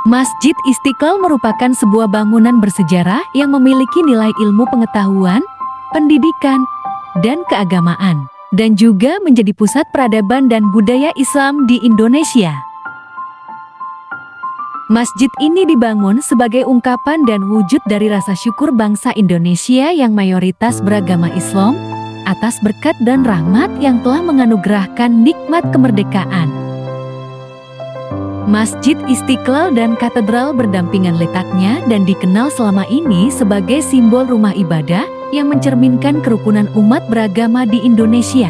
Masjid Istiqlal merupakan sebuah bangunan bersejarah yang memiliki nilai ilmu pengetahuan, pendidikan, dan keagamaan, dan juga menjadi pusat peradaban dan budaya Islam di Indonesia. Masjid ini dibangun sebagai ungkapan dan wujud dari rasa syukur bangsa Indonesia yang mayoritas beragama Islam atas berkat dan rahmat yang telah menganugerahkan nikmat kemerdekaan. Masjid Istiqlal dan katedral berdampingan letaknya dan dikenal selama ini sebagai simbol rumah ibadah yang mencerminkan kerukunan umat beragama di Indonesia.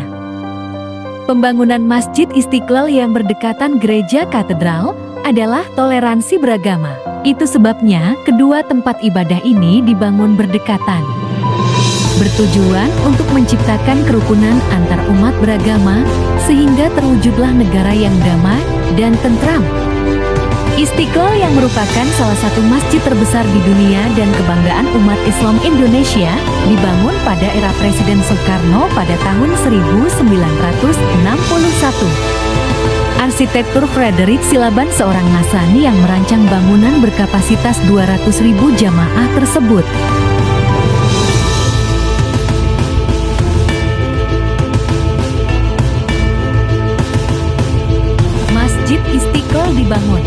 Pembangunan Masjid Istiqlal yang berdekatan gereja katedral adalah toleransi beragama. Itu sebabnya kedua tempat ibadah ini dibangun berdekatan, bertujuan untuk menciptakan kerukunan antar umat beragama sehingga terwujudlah negara yang damai dan tentram. Istiqlal yang merupakan salah satu masjid terbesar di dunia dan kebanggaan umat Islam Indonesia dibangun pada era Presiden Soekarno pada tahun 1961. Arsitektur Frederick Silaban seorang Nasrani yang merancang bangunan berkapasitas 200.000 jamaah tersebut. Masjid Istiqlal dibangun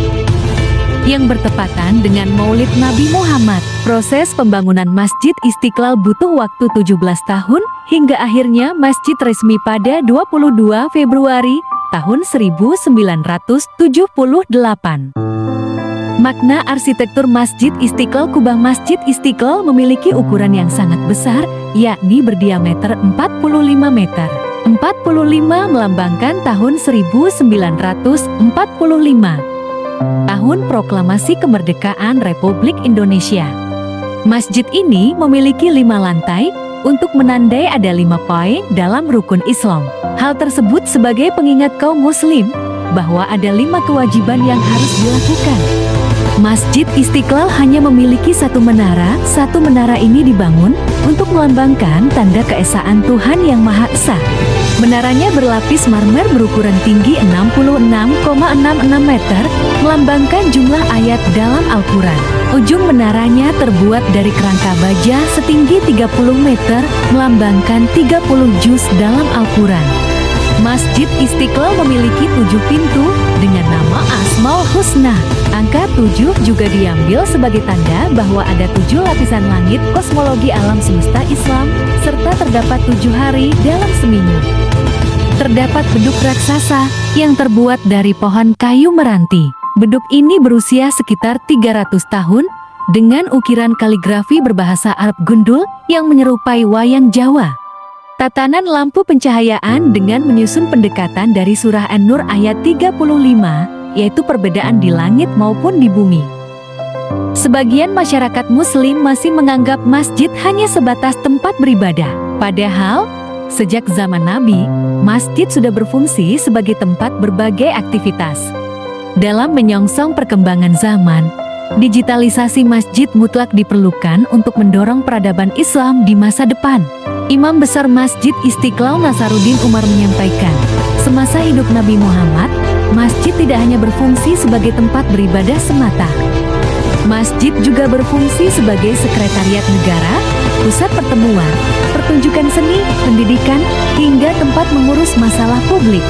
yang bertepatan dengan Maulid Nabi Muhammad. Proses pembangunan Masjid Istiqlal butuh waktu 17 tahun hingga akhirnya masjid resmi pada 22 Februari tahun 1978. Makna arsitektur Masjid Istiqlal. Kubah Masjid Istiqlal memiliki ukuran yang sangat besar, yakni berdiameter 45 meter. 45 melambangkan tahun 1945. Tahun Proklamasi Kemerdekaan Republik Indonesia. Masjid ini memiliki 5 lantai untuk menandai ada 5 poin dalam rukun Islam. Hal tersebut sebagai pengingat kaum muslim bahwa ada 5 kewajiban yang harus dilakukan. Masjid Istiqlal hanya memiliki satu menara. Satu menara ini dibangun untuk melambangkan tanda keesaan Tuhan Yang Maha Esa. Menaranya berlapis marmer berukuran tinggi 66,66 meter, melambangkan jumlah ayat dalam Al-Quran. Ujung menaranya terbuat dari kerangka baja setinggi 30 meter, melambangkan 30 juz dalam Al-Quran. Masjid Istiqlal memiliki 7 pintu dengan nama Asmaul Husna. Angka 7 juga diambil sebagai tanda bahwa ada 7 lapisan langit kosmologi alam semesta Islam, serta terdapat 7 hari dalam seminggu. Terdapat beduk raksasa yang terbuat dari pohon kayu meranti. Beduk ini berusia sekitar 300 tahun dengan ukiran kaligrafi berbahasa Arab gundul yang menyerupai wayang Jawa. Tatanan lampu pencahayaan dengan menyusun pendekatan dari surah An-Nur ayat 35, yaitu perbedaan di langit maupun di bumi. Sebagian masyarakat muslim masih menganggap masjid hanya sebatas tempat beribadah. Padahal, sejak zaman Nabi, masjid sudah berfungsi sebagai tempat berbagai aktivitas. Dalam menyongsong perkembangan zaman, digitalisasi masjid mutlak diperlukan untuk mendorong peradaban Islam di masa depan. Imam Besar Masjid Istiqlal Nasaruddin Umar menyampaikan, semasa hidup Nabi Muhammad, masjid tidak hanya berfungsi sebagai tempat beribadah semata. Masjid juga berfungsi sebagai sekretariat negara, pusat pertemuan, pertunjukan seni, pendidikan, hingga tempat mengurus masalah publik.